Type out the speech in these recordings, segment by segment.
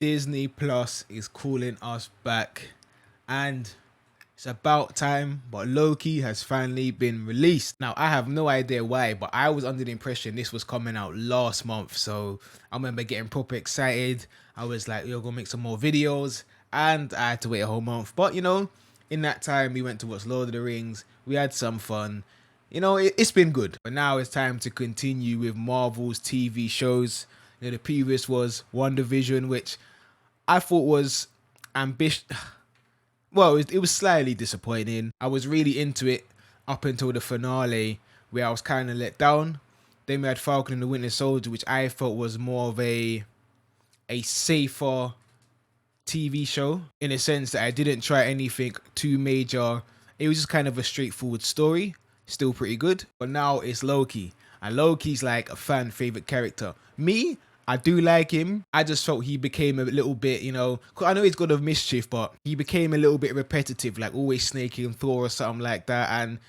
Disney Plus is calling us back, and it's about time. But Loki has finally been released. Now, I have no idea why, but I was under the impression this was coming out last month. So I remember getting proper excited. I was like, yo, go make some more videos. And I had to wait a whole month. But, you know, in that time, we went to watch Lord of the Rings. We had some fun. You know, it's been good. But now it's time to continue with Marvel's TV shows. You know, the previous was WandaVision, which I thought was ambitious. Well, it was slightly disappointing. I was really into it up until the finale, where I was kind of let down. Then we had Falcon and the Winter Soldier, which I felt was more of a safer TV show, in a sense that I didn't try anything too major. It was just kind of a straightforward story, still pretty good. But now it's Loki, and Loki's like a fan favorite character. Me, I do like him. I just felt he became a little bit, you know, 'cause I know he's God of Mischief, but he became a little bit repetitive, like always snaking Thor or something like that. And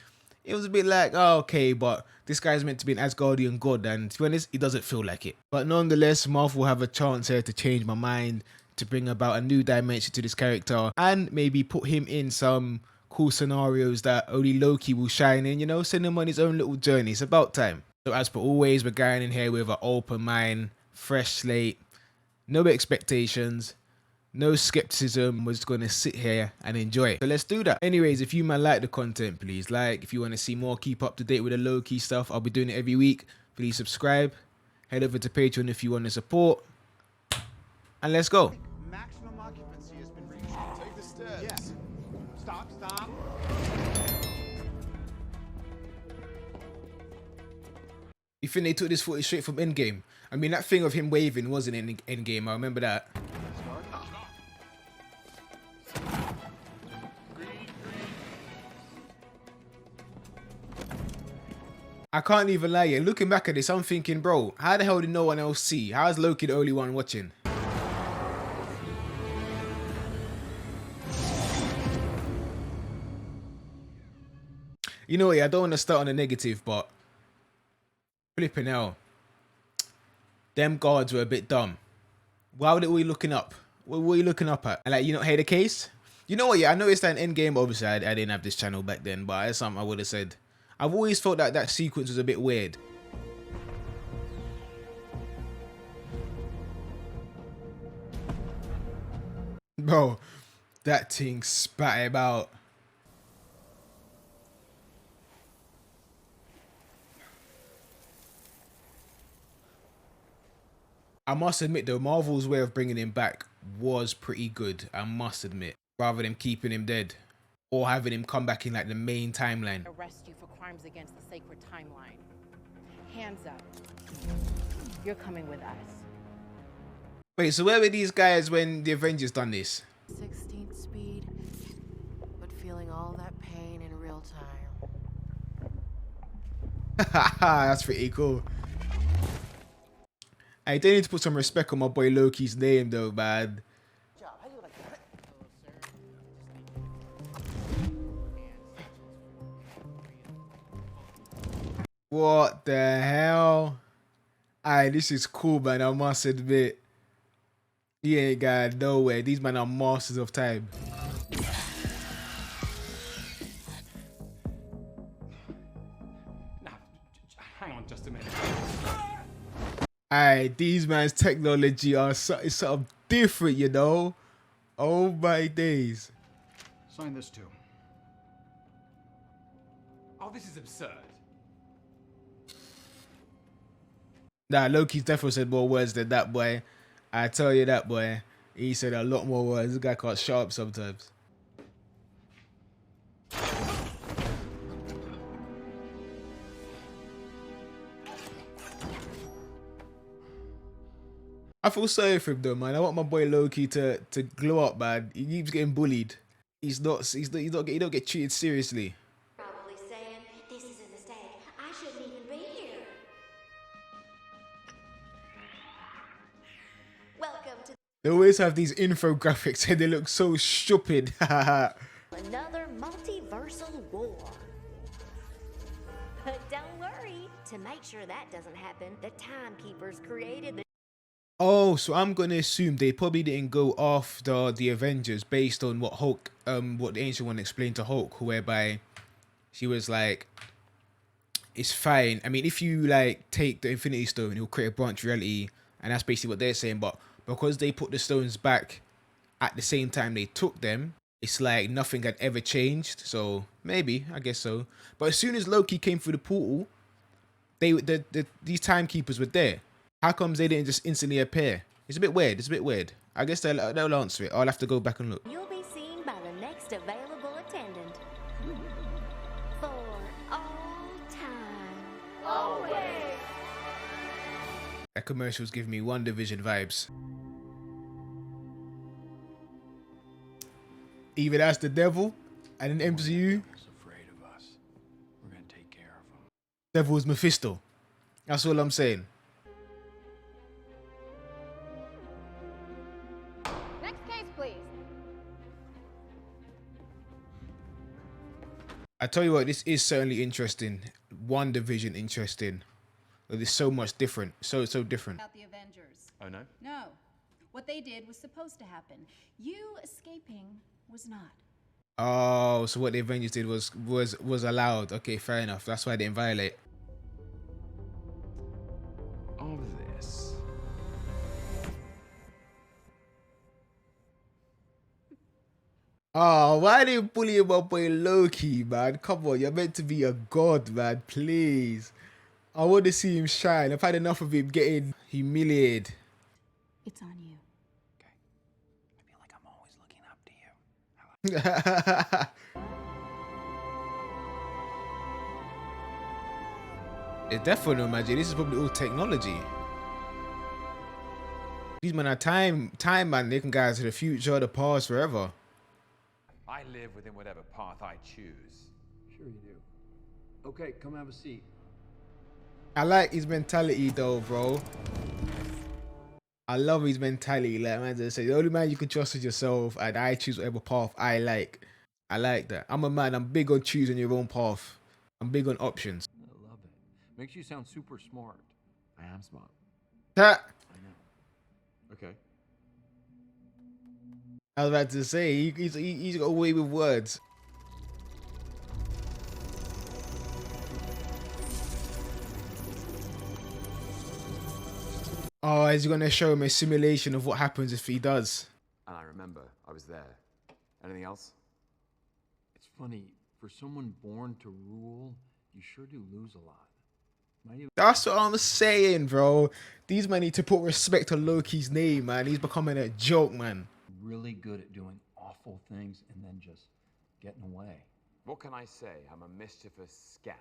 it was a bit like, oh, okay, but this guy's meant to be an Asgardian god, and to be honest, he doesn't feel like it. But nonetheless, Marvel will have a chance here to change my mind, to bring about a new dimension to this character, and maybe put him in some cool scenarios that only Loki will shine in, you know, send him on his own little journey. It's about time. So as per always, we're going in here with an open mind, fresh slate, no expectations, no skepticism. We're just going to sit here and enjoy it. So let's do that. Anyways, if you man like the content, please like. If you want to see more, keep up to date with the Loki stuff, I'll be doing it every week. Please subscribe. Head over to Patreon if you want to support. And let's go. Maximum occupancy has been reached. Take the steps. Yes. Stop, stop. You think they took this footage straight from Endgame? I mean, that thing of him waving wasn't in Endgame. I remember that. I can't even lie yet. Looking back at this, I'm thinking, bro, how the hell did no one else see? How is Loki the only one watching? You know what, yeah, I don't want to start on a negative, but flipping hell. Them guards were a bit dumb. Why were we looking up? What were you looking up at? And like, you not hear the case? You know what, yeah, I noticed that in Endgame, obviously, I didn't have this channel back then, but that's something I would have said. I've always felt that that sequence was a bit weird. Bro, that thing spat him out. I must admit though, Marvel's way of bringing him back was pretty good, I must admit. Rather than keeping him dead. Or having him come back in like the main timeline. Arrest you for crimes against the sacred timeline. Hands up. You're coming with us. Wait, so where were these guys when the Avengers done this? 16th speed, but feeling all that pain in real time. That's pretty cool. I do need to put some respect on my boy Loki's name though, man. What the hell? Aye, this is cool, man, I must admit. He ain't got nowhere. These men are masters of time. Now, hang on just a minute. Aye, these man's technology are it's something different, you know? Oh my days. Sign this too. Oh, this is absurd. Nah, Loki's definitely said more words than that, boy. I tell you that, boy. He said a lot more words. This guy can't shut up sometimes. I feel sorry for him though, man. I want my boy Loki to glow up, man. He keeps getting bullied. He don't get treated seriously. Probably saying, this is a mistake. I shouldn't even be here. Welcome to They always have these infographics and they look so stupid. another multiversal war. But don't worry, to make sure that doesn't happen, the Timekeepers created the Oh, so I'm gonna assume they probably didn't go after the Avengers based on what Hulk, what the Ancient One explained to Hulk, whereby she was like, "It's fine. I mean, if you like take the Infinity Stone, it'll create a branch reality," and that's basically what they're saying. But because they put the stones back at the same time they took them, it's like nothing had ever changed. So maybe, I guess so. But as soon as Loki came through the portal, these timekeepers were there. How comes they didn't just instantly appear? It's a bit weird. It's a bit weird. I guess they'll answer it. I'll have to go back and look. You'll be seen by the next available attendant. For all time. Always. That commercial's giving me WandaVision vibes. Either that's the devil and an MCU. Afraid of us. We're gonna take care of him. Devil's Mephisto. That's all I'm saying. Next case, please. I tell you what, this is certainly interesting. WandaVision interesting. There's so much different. So different. About the Avengers. Oh no? No. What they did was supposed to happen. You escaping was not. Oh, so what the Avengers did was allowed. Okay, fair enough. That's why they didn't violate. Of this. Oh, why they bully my boy Loki, man? Come on, you're meant to be a god, man. Please. I want to see him shine. I've had enough of him getting humiliated. It's on you. Okay. I feel like I'm always looking up to you. It's definitely no magic. This is probably all technology. These men are time man. They can guide to the future, the past, forever. I live within whatever path I choose. Sure you do. Okay, come have a seat. I like his mentality though, bro. I love his mentality. Like man just say, the only man you can trust is yourself, and I choose whatever path I like. I like that. I'm a man. I'm big on choosing your own path. I'm big on options. I love it. Makes you sound super smart. I am smart. Ha! I know. Okay. I was about to say he's got away with words. Oh, is he gonna show him a simulation of what happens if he does? And I remember I was there. Anything else? It's funny, for someone born to rule, you sure do lose a lot. Might even That's what I'm saying, bro. These men need to put respect on Loki's name, man. He's becoming a joke, man. be really good at doing awful things and then just getting away. What can I say? I'm a mischievous scamp.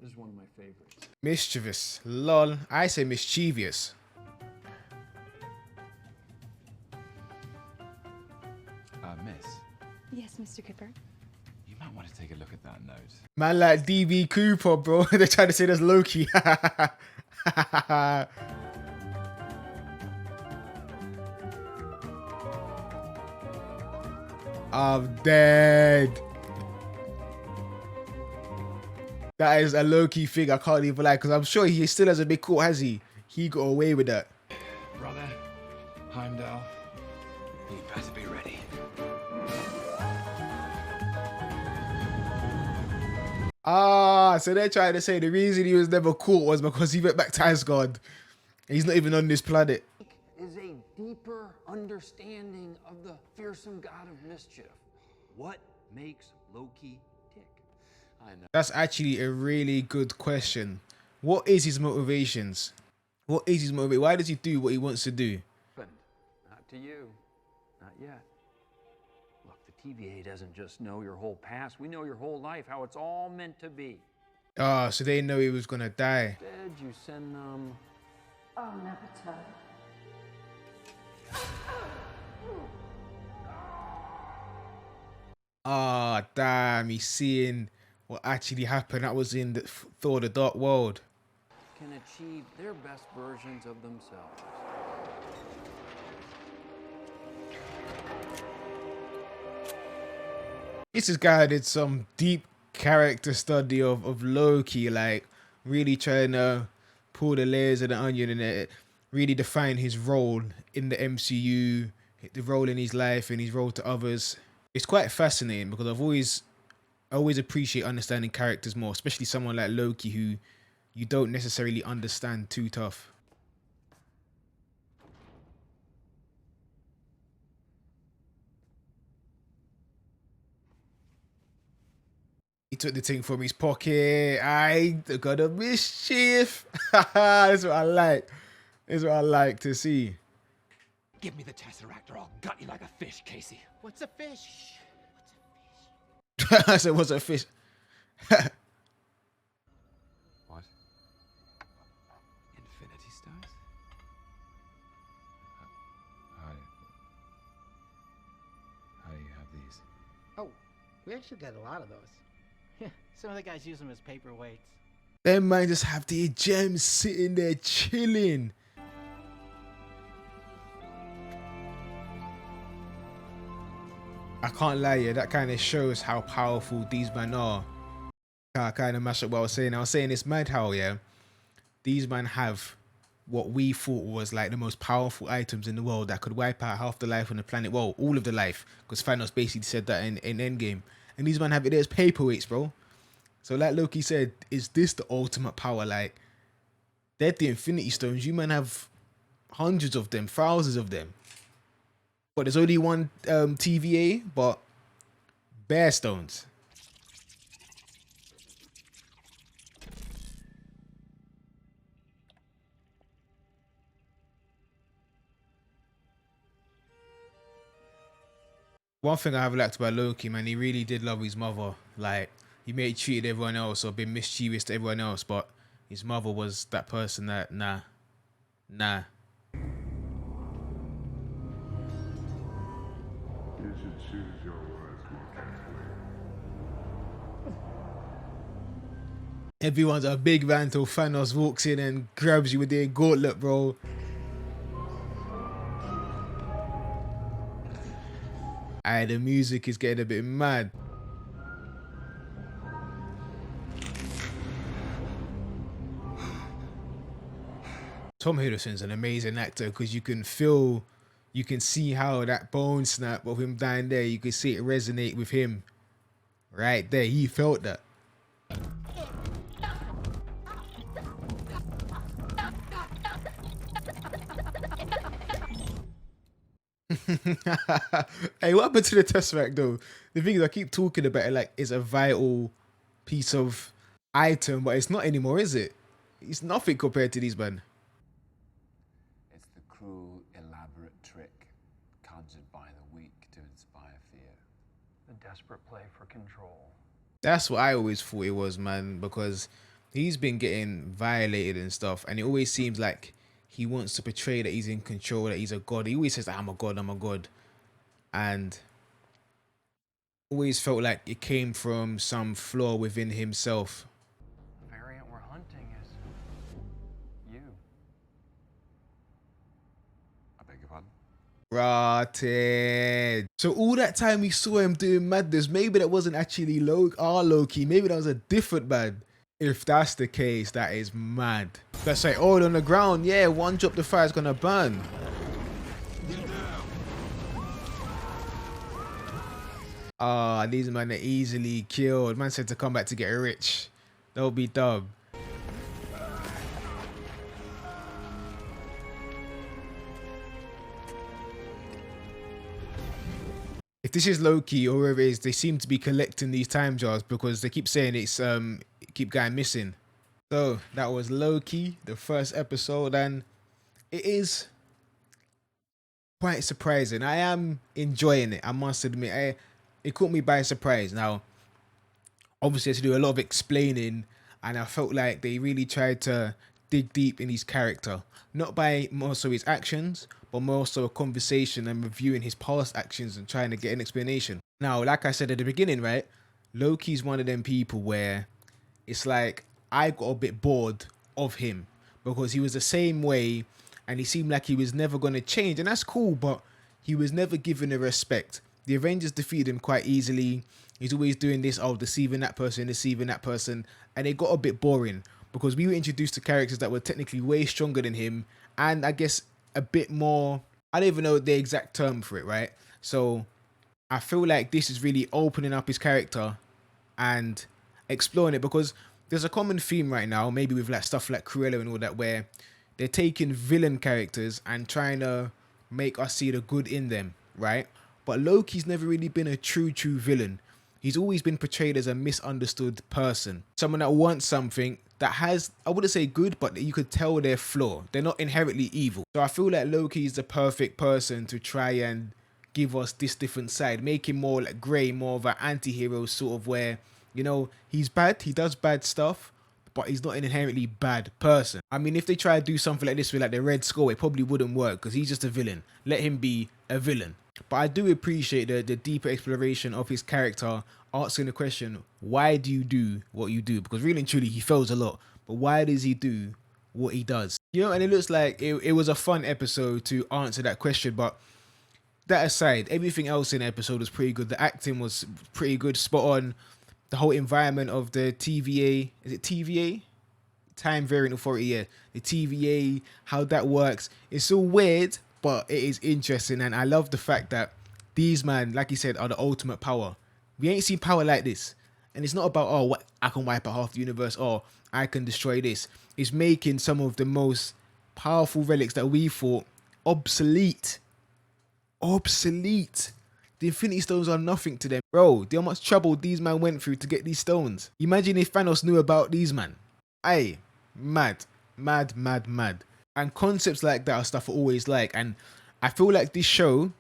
This is one of my favorites. Mischievous. Lol. I say mischievous. Miss, Yes, Mr. Cooper. you might want to take a look at that note. Man like DB Cooper, bro. They're trying to say that's Loki. I'm dead. That is a Loki thing. I can't even lie, because I'm sure he still hasn't been caught, has he? He got away with that. Brother, Heimdall, you better be ready. Ah, so they're trying to say the reason he was never caught was because he went back to Asgard. He's not even on this planet. Is a deeper understanding of the fearsome god of mischief. What makes Loki tick? I know. That's actually a really good question. What is his motivations? What is his motivation? Why does he do what he wants to do? Not to you. Not yet. Look, the TVA doesn't just know your whole past. We know your whole life, how it's all meant to be. Ah, so they know he was gonna die. Instead, you send them... Ah, damn, he's seeing what actually happened. That was in the Thor: The Dark World. can achieve their best versions of themselves. This guy did some deep character study of Loki, like really trying to pull the layers of the onion in it. really define his role in the MCU, the role in his life and his role to others. It's quite fascinating because I always appreciate understanding characters more, especially someone like Loki who you don't necessarily understand too tough. He took the thing from his pocket. I got a mischief. That's what I like. That's what I like to see. Give me the Tesseract or I'll gut you like a fish, Casey. What's a fish? I said, what's a fish? What? Infinity Stones? How do you have these? Oh, we actually got a lot of those. Yeah, some of the guys use them as paperweights. Them man just have the gems sitting there chilling. I can't lie, yeah, that kind of shows how powerful these men are. I kind of mash up what I was saying. I was saying it's mad how, yeah, these men have what we thought was like the most powerful items in the world that could wipe out half the life on the planet. Well, all of the life, because Thanos basically said that in Endgame. And these men have it as paperweights, bro. So like Loki said, is this the ultimate power? Like, they're the Infinity Stones. You man have hundreds of them, thousands of them. But there's only one TVA, but bare stones. One thing I have liked about Loki, man, he really did love his mother. Like, he may have treated everyone else or been mischievous to everyone else, but his mother was that person that, nah. You should choose your words more carefully. Everyone's a big man until Thanos walks in and grabs you with their gauntlet, bro. Aye, the music is getting a bit mad. Tom Hiddleston's an amazing actor because you can see how that bone snap of him dying there, you can see it resonate with him. Right there, he felt that. Hey, what happened to the Tesseract though? The thing is, I keep talking about it like it's a vital piece of item, but it's not anymore, is it? It's nothing compared to these men. It's the cruel, elaborate trick conjured by the weak to inspire fear. The desperate play for control. That's what I always thought it was, man, because he's been getting violated and stuff, and it always seems like he wants to portray that he's in control, that he's a god. He always says that I'm a god, and always felt like it came from some flaw within himself. The variant we're hunting is you. I beg your pardon? Rotted. So all that time we saw him doing madness, maybe that wasn't actually Loki. Maybe that was a different man. If that's the case, that is mad. Let's say all on the ground. Yeah, one drop the fire is gonna burn. Ah, these men are easily killed. Man said to come back to get rich. They'll be dumb. If this is Loki or whoever it is, they seem to be collecting these time jars because they keep saying it's keep going missing. So that was Loki, the first episode, and it is quite surprising. I am enjoying it, I must admit. It caught me by surprise. Now, obviously, I had to do a lot of explaining, and I felt like they really tried to dig deep in his character, not by more so his actions, but more so a conversation and reviewing his past actions and trying to get an explanation. Now, like I said at the beginning, right, Loki's one of them people where it's like I got a bit bored of him because he was the same way and he seemed like he was never going to change, and that's cool, but he was never given the respect. The Avengers defeated him quite easily. He's always doing this, oh, deceiving that person, and it got a bit boring because we were introduced to characters that were technically way stronger than him, and I guess a bit more, I don't even know the exact term for it, right? So I feel like this is really opening up his character and exploring it, because there's a common theme right now, maybe with like stuff like Cruella and all that, where they're taking villain characters and trying to make us see the good in them, right? But Loki's never really been a true villain. He's always been portrayed as a misunderstood person, someone that wants something that has, I wouldn't say good, but you could tell they're flawed. They're not inherently evil. So I feel like Loki is the perfect person to try and give us this different side, make him more like grey, more of an anti-hero sort of, where, you know, he's bad, he does bad stuff, but he's not an inherently bad person. I mean, if they try to do something like this with like the Red Skull, it probably wouldn't work, because he's just a villain. Let him be a villain. But I do appreciate the deeper exploration of his character, asking the question, why do you do what you do? Because really and truly, he fails a lot, but why does he do what he does? You know, and it looks like it was a fun episode to answer that question. But that aside, everything else in the episode was pretty good. The acting was pretty good, spot on. The whole environment of the TVA, is it TVA? Time Variant Authority, yeah. The TVA, how that works. It's all weird, but it is interesting. And I love the fact that these man, like you said, are the ultimate power. We ain't seen power like this. And it's not about, oh, what, I can wipe out half the universe, or I can destroy this. It's making some of the most powerful relics that we thought obsolete. Obsolete. The Infinity Stones are nothing to them. Bro, do you know how much trouble these man went through to get these stones? Imagine if Thanos knew about these man. Aye, mad. And concepts like that are stuff I always like. And I feel like this show,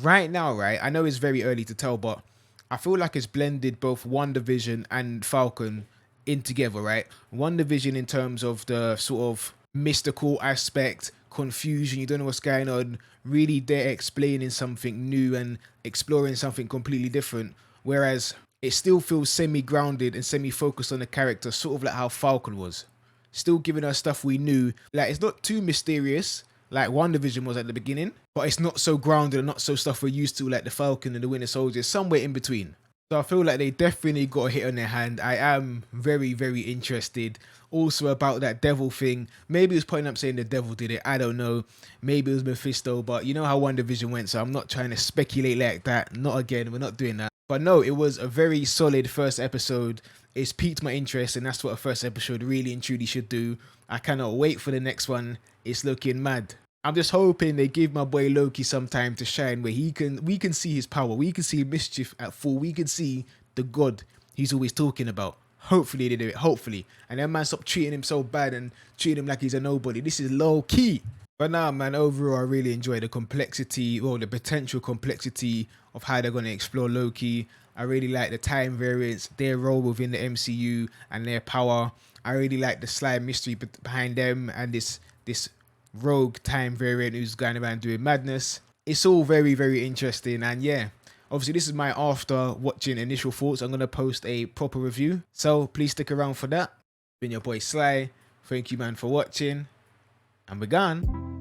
right now, right, I know it's very early to tell, but I feel like it's blended both WandaVision and Falcon in together, right? WandaVision in terms of the sort of mystical aspect, confusion, you don't know what's going on, really they're explaining something new and exploring something completely different, whereas it still feels semi-grounded and semi-focused on the character, sort of like how Falcon was, still giving us stuff we knew. Like, it's not too mysterious like WandaVision was at the beginning, but it's not so grounded and not so stuff we're used to like the Falcon and the Winter Soldier, somewhere in between. So I feel like they definitely got a hit on their hand. I am very interested. Also about that devil thing. Maybe it was pointing up saying the devil did it. I don't know. Maybe it was Mephisto, but you know how WandaVision went, so I'm not trying to speculate like that. Not again. We're not doing that. But no, it was a very solid first episode. It's piqued my interest, and that's what a first episode really and truly should do. I cannot wait for the next one. It's looking mad. I'm just hoping they give my boy Loki some time to shine, where we can see his power, we can see mischief at full, we can see the God he's always talking about. Hopefully they do it, hopefully. And that man stop treating him so bad and treating him like he's a nobody. This is low key. But nah, man, overall I really enjoy the complexity, or the potential complexity of how they're going to explore Loki. I really like the time variants, their role within the MCU and their power. I really like the slight mystery behind them and this rogue time variant who's going around doing madness. It's all very interesting. And yeah, obviously this is my after watching initial thoughts. I'm going to post a proper review, so please stick around for that. Been your boy Sly. Thank you, man, for watching, and we're gone.